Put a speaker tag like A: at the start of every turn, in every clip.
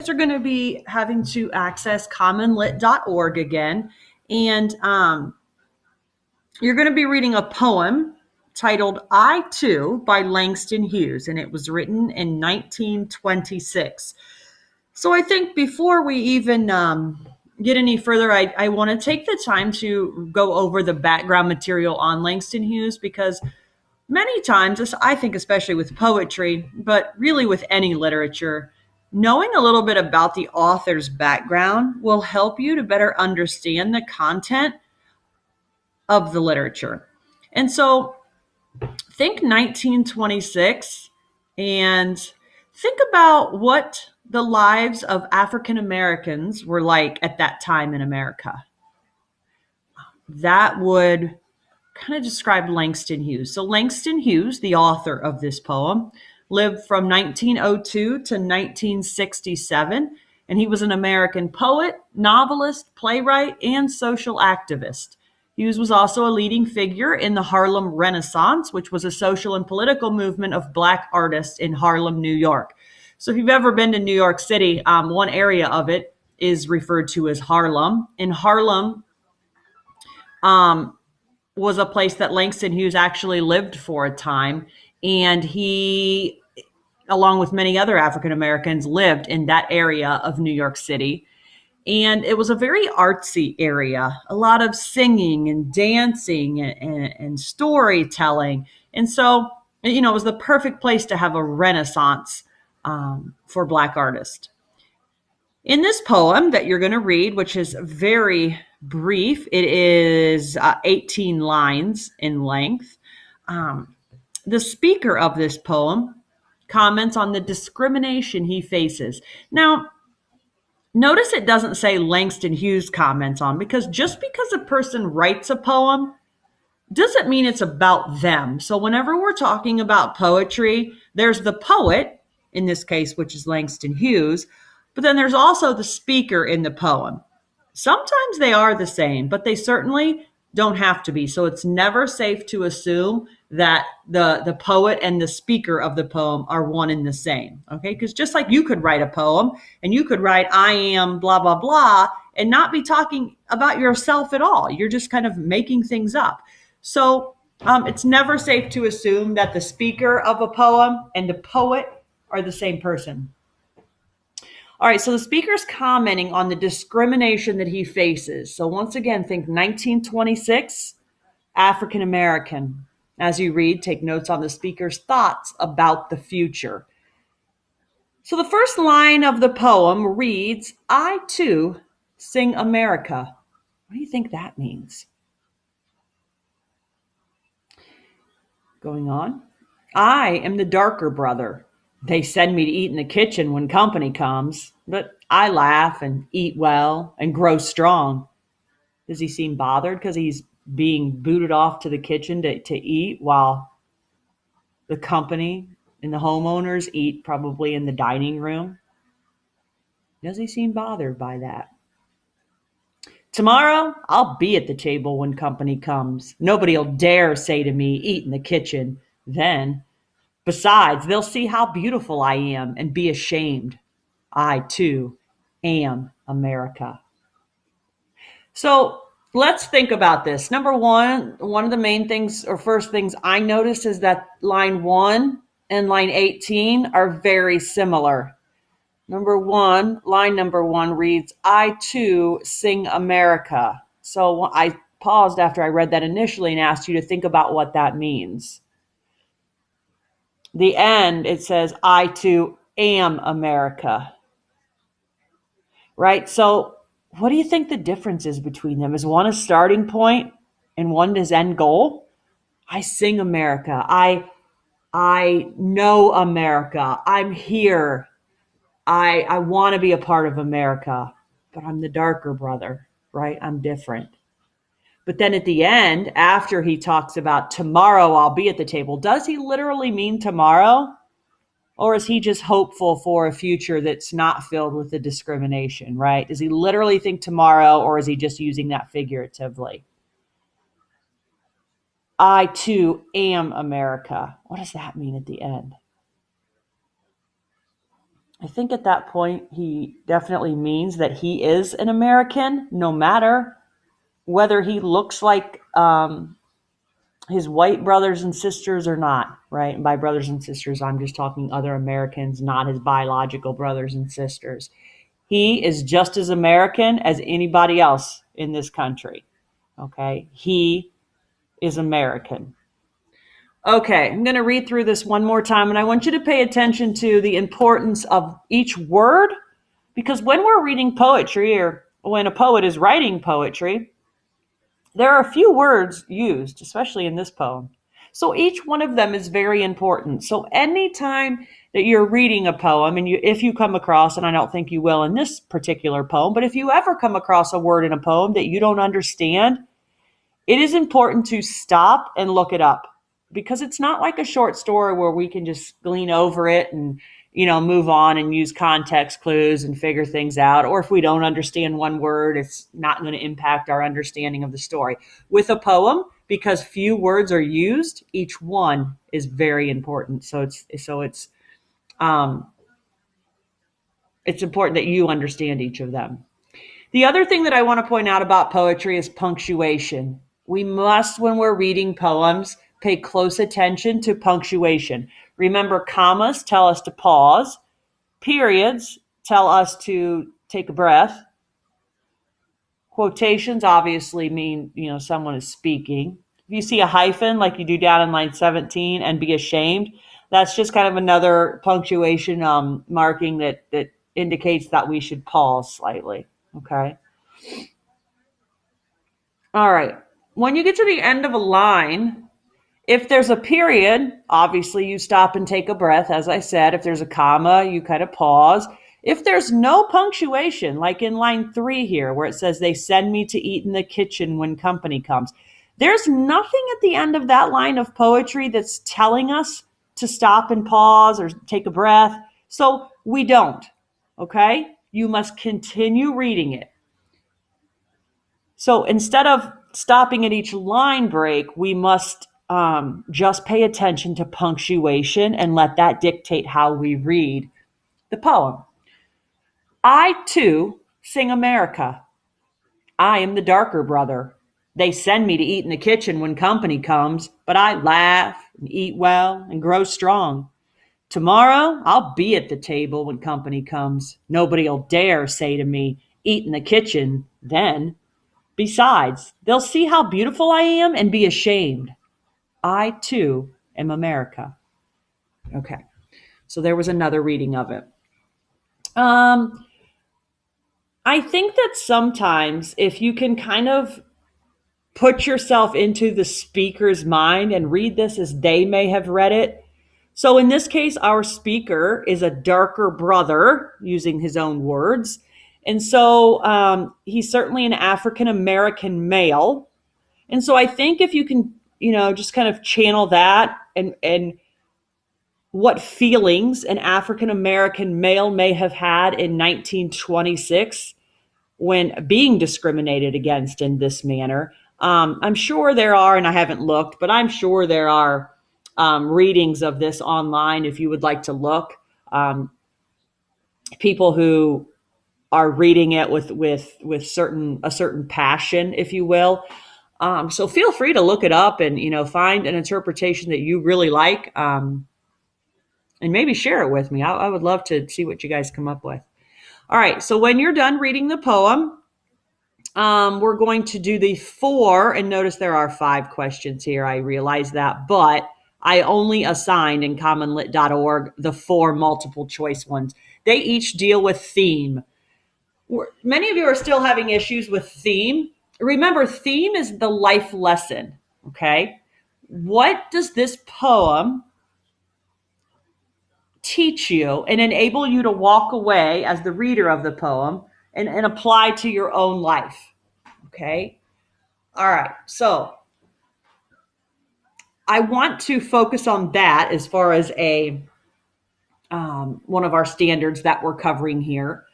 A: Are going to be having to access commonlit.org again. And you're going to be reading a poem titled I Too by Langston Hughes, and it was written in 1926. So I think before we even get any further, I want to take the time to go over the background material on Langston Hughes because many times, I think, especially with poetry, but really with any literature, knowing a little bit about the author's background will help you to better understand the content of the literature. And so think 1926 and think about what the lives of African Americans were like at that time in America. That would kind of describe Langston Hughes. So, Langston Hughes, the author of this poem, lived from 1902 to 1967, and he was an American poet, novelist, playwright, and social activist. Hughes was also a leading figure in the Harlem Renaissance, which was a social and political movement of Black artists in Harlem, New York. So, if you've ever been to New York City, one area of it is referred to as Harlem. In Harlem, um, was a place that Langston Hughes actually lived for a time. And he, along with many other African Americans, lived in that area of New York City. And it was a very artsy area, a lot of singing and dancing and storytelling. And so, it was the perfect place to have a renaissance for Black artists. In this poem that you're going to read, which is very brief, it is 18 lines in length. The speaker of this poem comments on the discrimination he faces. Now, notice it doesn't say Langston Hughes comments on, because just because a person writes a poem doesn't mean it's about them. So whenever we're talking about poetry, there's the poet, in this case, which is Langston Hughes, but then there's also the speaker in the poem. Sometimes they are the same, but they certainly don't have to be. So it's never safe to assume that the poet and the speaker of the poem are one and the same. Okay, because just like you could write a poem and you could write I am blah blah blah and not be talking about yourself at all. You're just kind of making things up. So it's never safe to assume that the speaker of a poem and the poet are the same person. All right, so the speaker's commenting on the discrimination that he faces. So once again, think 1926, African American. As you read, take notes on the speaker's thoughts about the future. So the first line of the poem reads, I too sing America. What do you think that means? Going on. I am the darker brother. They send me to eat in the kitchen when company comes, but I laugh and eat well and grow strong. Does he seem bothered because he's being booted off to the kitchen to eat while the company and the homeowners eat probably in the dining room? Does he seem bothered by that? Tomorrow, I'll be at the table when company comes. Nobody'll dare say to me, eat in the kitchen then. Besides, they'll see how beautiful I am and be ashamed. I, too, am America. So let's think about this. Number one of the main things or first things I noticed is that line 1 and line 18 are very similar. Line number one reads, I too sing America. So I paused after I read that initially and asked you to think about what that means. The end, it says, I too am America. Right? So what do you think the difference is between them? Is one a starting point and one his end goal? I sing America. I know America. I'm here. I want to be a part of America, but I'm the darker brother, right? I'm different. But then at the end, after he talks about tomorrow I'll be at the table, does he literally mean tomorrow? Or is he just hopeful for a future that's not filled with the discrimination, right? Does he literally think tomorrow, or is he just using that figuratively? I too am America. What does that mean at the end? I think at that point he definitely means that he is an American, no matter whether he looks like his white brothers and sisters or not, right? And by brothers and sisters, I'm just talking other Americans, not his biological brothers and sisters. He is just as American as anybody else in this country. Okay. He is American. Okay. I'm going to read through this one more time, and I want you to pay attention to the importance of each word, because when we're reading poetry or when a poet is writing poetry, there are a few words used, especially in this poem. So each one of them is very important. So anytime that you're reading a poem, and if you come across, and I don't think you will in this particular poem, but if you ever come across a word in a poem that you don't understand, it is important to stop and look it up, because it's not like a short story where we can just glean over it and move on and use context clues and figure things out. Or if we don't understand one word, it's not going to impact our understanding of the story. With a poem, because few words are used, each one is very important. So it's important that you understand each of them. The other thing that I want to point out about poetry is punctuation. We must, when we're reading poems, pay close attention to punctuation. Remember, commas tell us to pause. Periods tell us to take a breath. Quotations obviously mean, someone is speaking. If you see a hyphen like you do down in line 17 and be ashamed, that's just kind of another punctuation marking that indicates that we should pause slightly. Okay. All right. When you get to the end of a line, if there's a period, obviously you stop and take a breath. As I said, if there's a comma, you kind of pause. If there's no punctuation, like in line 3 here, where it says they send me to eat in the kitchen when company comes, there's nothing at the end of that line of poetry that's telling us to stop and pause or take a breath. So we don't. Okay? You must continue reading it. So instead of stopping at each line break, we must just pay attention to punctuation and let that dictate how we read the poem. I, too, sing America. I am the darker brother. They send me to eat in the kitchen when company comes, but I laugh and eat well and grow strong. Tomorrow, I'll be at the table when company comes. Nobody'll dare say to me, eat in the kitchen then. Besides, they'll see how beautiful I am and be ashamed. I, too, am America. Okay, so there was another reading of it. I think that sometimes if you can kind of put yourself into the speaker's mind and read this as they may have read it. So in this case, our speaker is a darker brother, using his own words. And so he's certainly an African-American male. And so I think if you can, just kind of channel that and what feelings an African-American male may have had in 1926 when being discriminated against in this manner. I'm sure there are, and I haven't looked, but I'm sure there are readings of this online if you would like to look. People who are reading it with a certain passion, if you will. So feel free to look it up and find an interpretation that you really like, and maybe share it with me. I would love to see what you guys come up with. All right, so when you're done reading the poem, we're going to do the 4, and notice there are 5 questions here. I realize that, but I only assigned in commonlit.org the 4 multiple choice ones. They each deal with theme. Many of you are still having issues with theme. Remember, theme is the life lesson, okay? What does this poem teach you and enable you to walk away as the reader of the poem and apply to your own life? Okay. All right. So I want to focus on that as far as one of our standards that we're covering here.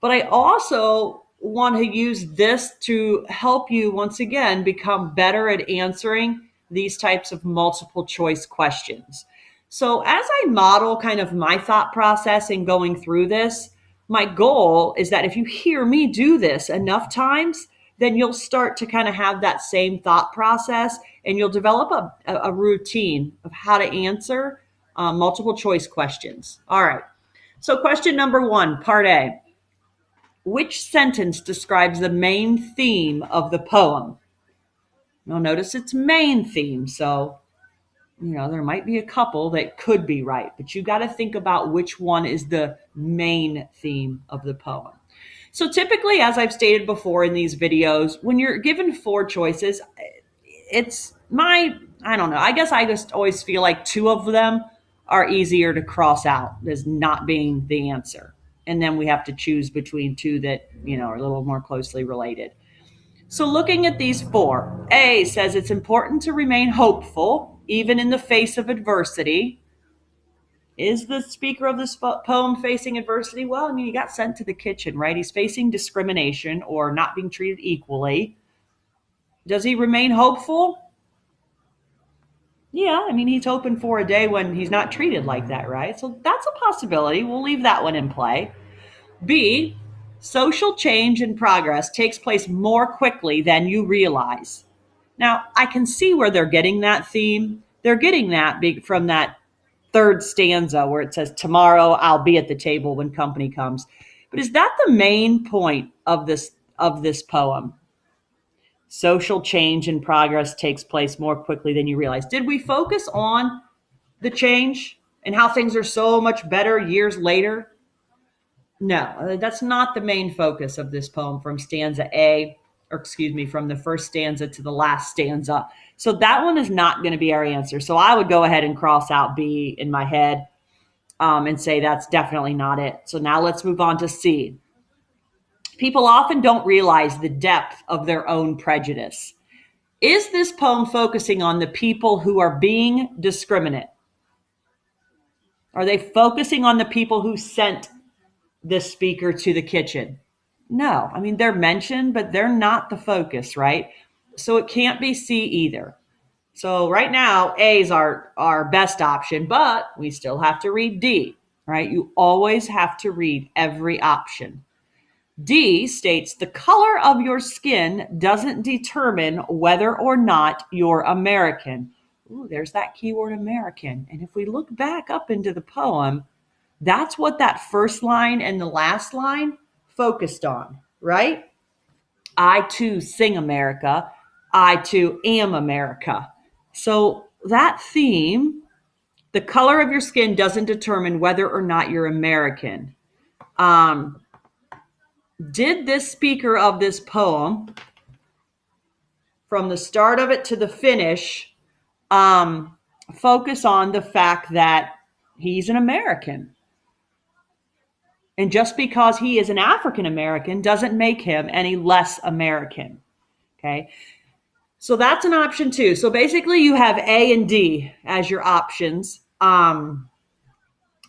A: But I also want to use this to help you once again become better at answering these types of multiple choice questions. So as I model kind of my thought process in going through this, my goal is that if you hear me do this enough times, then you'll start to kind of have that same thought process and you'll develop a routine of how to answer multiple choice questions. All right. So question number 1, part A. Which sentence describes the main theme of the poem? Now notice it's main theme, so there might be a couple that could be right, but you got to think about which one is the main theme of the poem. So typically, as I've stated before in these videos, when you're given 4 choices, I don't know, I guess I just always feel like 2 of them are easier to cross out as not being the answer. And then we have to choose between 2 that, are a little more closely related. So looking at these 4, A says it's important to remain hopeful, even in the face of adversity. Is the speaker of this poem facing adversity? Well, he got sent to the kitchen, right? He's facing discrimination or not being treated equally. Does he remain hopeful? Yeah, he's hoping for a day when he's not treated like that, right? So that's a possibility. We'll leave that one in play. B, social change and progress takes place more quickly than you realize. Now, I can see where they're getting that theme. They're getting that from that 3rd stanza where it says, tomorrow I'll be at the table when company comes. But is that the main point of this poem? Social change and progress takes place more quickly than you realize. Did we focus on the change and how things are so much better years later? No, that's not the main focus of this poem from stanza A, from the first stanza to the last stanza. So that one is not going to be our answer. So I would go ahead and cross out B in my head and say that's definitely not it. So now let's move on to C. People often don't realize the depth of their own prejudice. Is this poem focusing on the people who are being discriminate? Are they focusing on the people who sent the speaker to the kitchen? No, they're mentioned, but they're not the focus, right? So it can't be C either. So right now, A is our best option, but we still have to read D, right? You always have to read every option. D states the color of your skin doesn't determine whether or not you're American. Ooh, there's that keyword American. And if we look back up into the poem, that's what that first line and the last line focused on, right? I too sing America. I too am America. So that theme, the color of your skin doesn't determine whether or not you're American. Did this speaker of this poem, from the start of it to the finish, focus on the fact that he's an American? And just because he is an African American doesn't make him any less American. Okay. So that's an option too. So basically you have A and D as your options.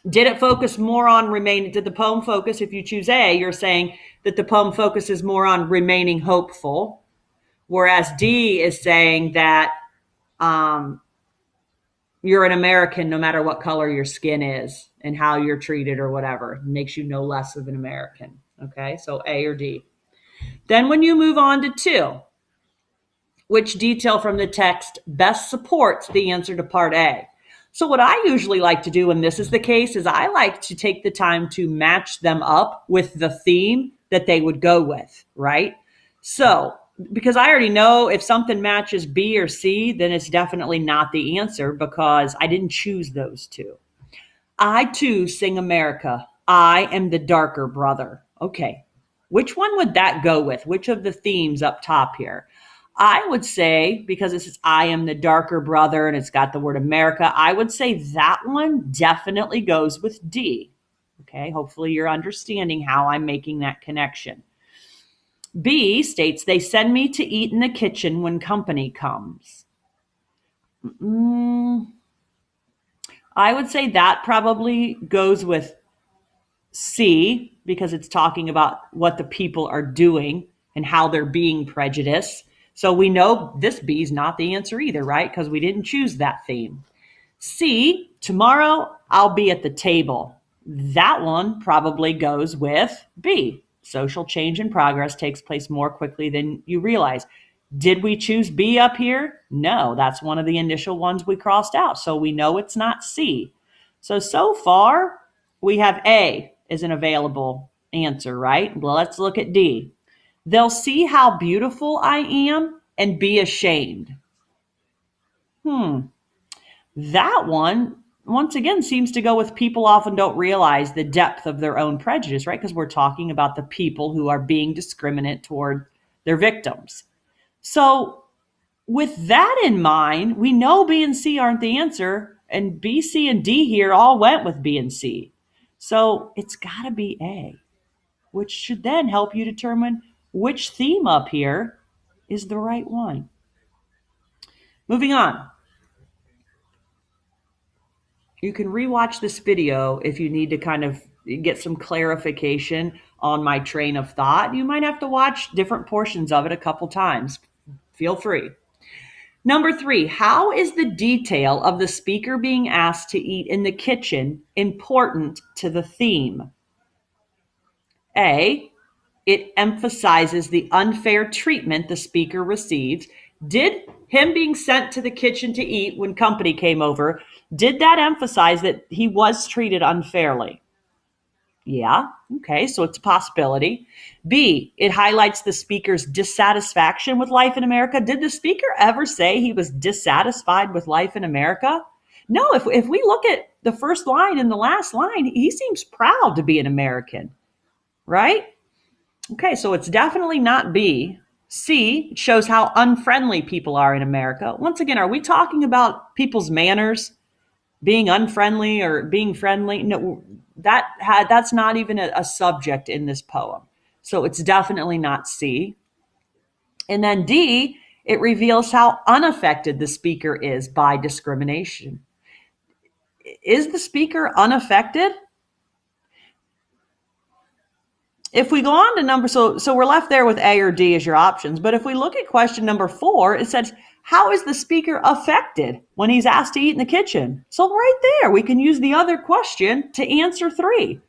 A: Did it focus more on did the poem focus, if you choose A, you're saying that the poem focuses more on remaining hopeful. Whereas D is saying that you're an American no matter what color your skin is and how you're treated or whatever. It makes you no less of an American. Okay, so A or D. Then when you move on to 2, which detail from the text best supports the answer to part A? So what I usually like to do when this is the case is I like to take the time to match them up with the theme that they would go with, right? So because I already know if something matches B or C, then it's definitely not the answer because I didn't choose those 2. I too sing America. I am the darker brother. Okay. Which one would that go with? Which of the themes up top here? I would say, because this is I am the darker brother and it's got the word America, I would say that one definitely goes with D. Okay. Hopefully you're understanding how I'm making that connection. B states they send me to eat in the kitchen when company comes. I would say that probably goes with C because it's talking about what the people are doing and how they're being prejudiced. So we know this B is not the answer either, right? Because we didn't choose that theme. C, tomorrow I'll be at the table. That one probably goes with B. Social change and progress takes place more quickly than you realize. Did we choose B up here? No, that's one of the initial ones we crossed out. So we know it's not C. So far, we have A as an available answer, right? Well, let's look at D. They'll see how beautiful I am and be ashamed. That one, once again, seems to go with people often don't realize the depth of their own prejudice, right? Because we're talking about the people who are being discriminate toward their victims. So, with that in mind, we know B and C aren't the answer, and B, C, and D here all went with B and C. So, it's got to be A, which should then help you determine which theme up here is the right one. Moving on. You can rewatch this video if you need to kind of get some clarification on my train of thought. You might have to watch different portions of it a couple times. Feel free. Number 3, how is the detail of the speaker being asked to eat in the kitchen important to the theme? A, it emphasizes the unfair treatment the speaker receives. Did him being sent to the kitchen to eat when company came over, did that emphasize that he was treated unfairly? Yeah, okay, so it's a possibility. B, it highlights the speaker's dissatisfaction with life in America. Did the speaker ever say he was dissatisfied with life in America? No, if we look at the first line and the last line, he seems proud to be an American, right? Okay, so it's definitely not B. C shows how unfriendly people are in America. Once again, are we talking about people's manners, being unfriendly or being friendly? No, that's not even a subject in this poem. So it's definitely not C. And then D, it reveals how unaffected the speaker is by discrimination. Is the speaker unaffected? If we go on to number, so we're left there with A or D as your options. But if we look at question number 4, it says, how is the speaker affected when he's asked to eat in the kitchen? So right there, we can use the other question to answer 3.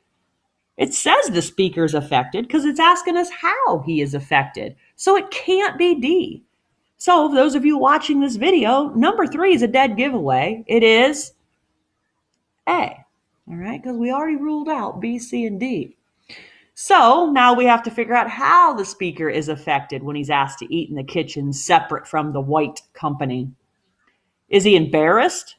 A: It says the speaker's affected because it's asking us how he is affected. So it can't be D. So those of you watching this video, number 3 is a dead giveaway. It is A. All right, because we already ruled out B, C, and D. So now we have to figure out how the speaker is affected when he's asked to eat in the kitchen separate from the white company. Is he embarrassed?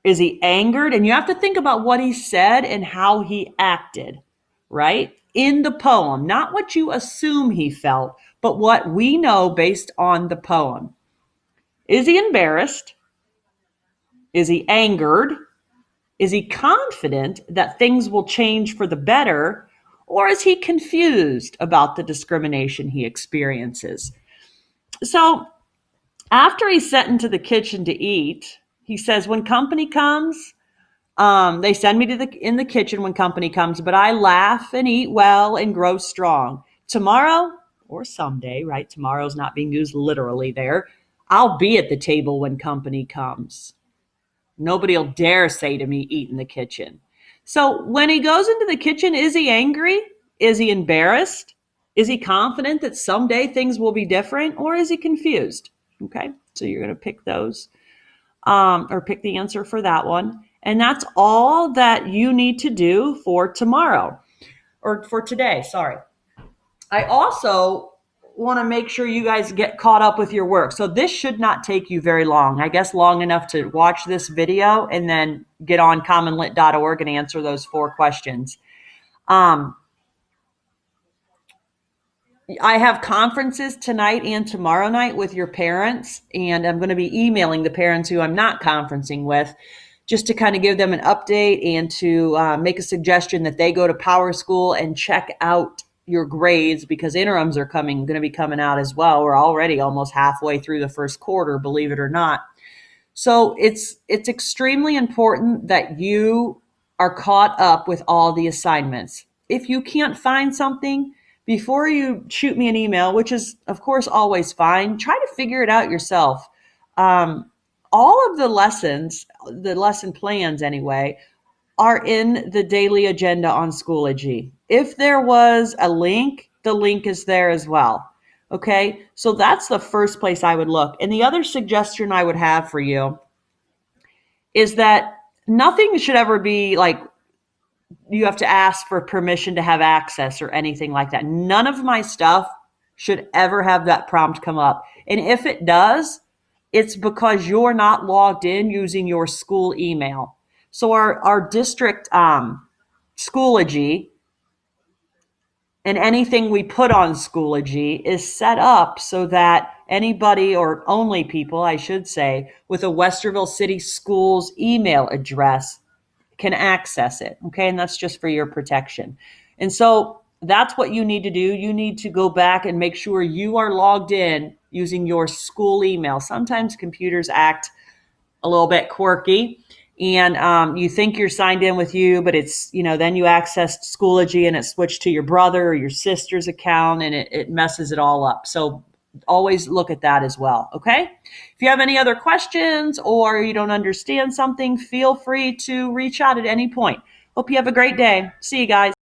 A: Is he angered? And you have to think about what he said and how he acted, right? In the poem, not what you assume he felt, but what we know based on the poem. Is he embarrassed? Is he angered? Is he confident that things will change for the better? Or is he confused about the discrimination he experiences? So after he's sent into the kitchen to eat, he says, when company comes, they send me in the kitchen when company comes, but I laugh and eat well and grow strong. Tomorrow, or someday, right? Tomorrow's not being used literally there. I'll be at the table when company comes. Nobody will dare say to me, eat in the kitchen. So when he goes into the kitchen, is he angry? Is he embarrassed? Is he confident that someday things will be different? Or is he confused? Okay, so you're going to pick those or pick the answer for that one. And that's all that you need to do for tomorrow or for today. Sorry. I also want to make sure you guys get caught up with your work. So this should not take you very long. I guess long enough to watch this video and then get on commonlit.org and answer those 4 questions. I have conferences tonight and tomorrow night with your parents, and I'm going to be emailing the parents who I'm not conferencing with just to kind of give them an update and to make a suggestion that they go to Power School and check out your grades because interims are going to be coming out as well. We're already almost halfway through the first quarter, believe it or not. So it's extremely important that you are caught up with all the assignments. If you can't find something, before you shoot me an email, which is of course always fine, try to figure it out yourself. all of the lesson plans anyway, are in the daily agenda on Schoology. If there was a link, the link is there as well. Okay, so that's the first place I would look. And the other suggestion I would have for you is that nothing should ever be like you have to ask for permission to have access or anything like that. None of my stuff should ever have that prompt come up. And if it does, it's because you're not logged in using your school email. So our district Schoology and anything we put on Schoology is set up so that anybody, or only people, I should say, with a Westerville City Schools email address can access it. Okay. And that's just for your protection. And so that's what you need to do. You need to go back and make sure you are logged in using your school email. Sometimes computers act a little bit quirky, and you think you're signed in with you, but it's, then you access Schoology and it's switched to your brother or your sister's account, and it messes it all up. So always look at that as well. Okay. If you have any other questions or you don't understand something, feel free to reach out at any point. Hope you have a great day. See you guys.